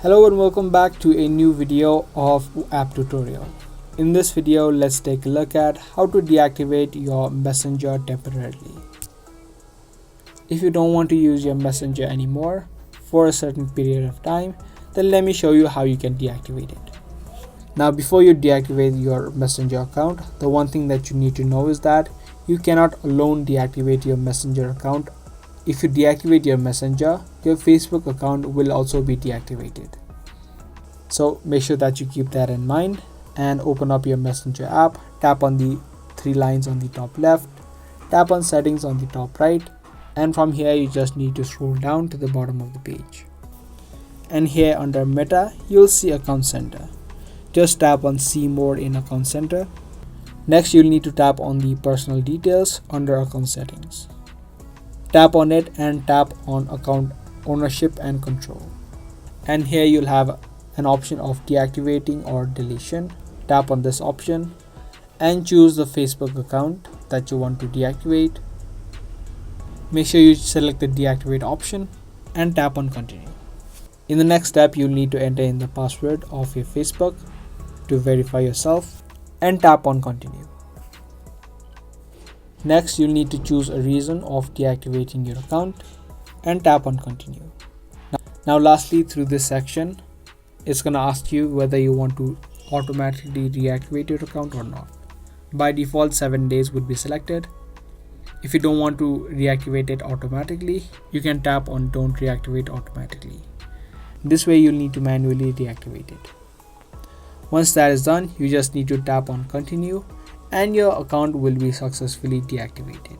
Hello and welcome back to a new video of app tutorial. In this video, let's take a look at how to deactivate your messenger temporarily. If you don't want to use your messenger anymore for a certain period of time, then let me show you how you can deactivate it. Now, before you deactivate your messenger account, the one thing that you need to know is that you cannot alone deactivate your messenger account. If you deactivate your messenger, your Facebook account will also be deactivated. So make sure that you keep that in mind and open up your messenger app, tap on the three lines on the top left, tap on settings on the top right, and from here you just need to scroll down to the bottom of the page. And here under Meta, you'll see Account Center. Just tap on See More in Account Center. Next, you'll need to tap on the Personal Details under Account Settings. Tap on it and tap on Account Ownership and Control. And here you'll have an option of deactivating or deletion. Tap on this option and choose the Facebook account that you want to deactivate. Make sure you select the deactivate option and tap on continue. In the next step, you'll need to enter in the password of your Facebook to verify yourself and tap on continue. Next, you'll need to choose a reason of deactivating your account and tap on continue. Now lastly, through this section, it's going to ask you whether you want to automatically reactivate your account or not. By default, 7 days would be selected. If you don't want to reactivate it automatically, you can tap on don't reactivate automatically. This way you'll need to manually deactivate it. Once that is done, you just need to tap on continue and your account will be successfully deactivated.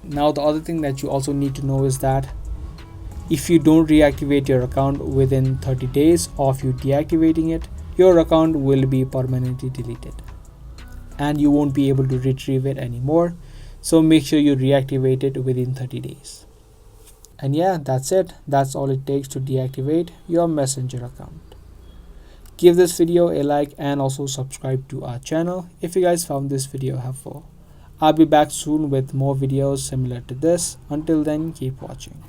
Now the other thing that you also need to know is that if you don't reactivate your account within 30 days of you deactivating it, your account will be permanently deleted and you won't be able to retrieve it anymore. So make sure you reactivate it within 30 days. And yeah, that's it. That's all it takes to deactivate your messenger account. Give this video a like and also subscribe to our channel if you guys found this video helpful. I'll be back soon with more videos similar to this. Until then, keep watching.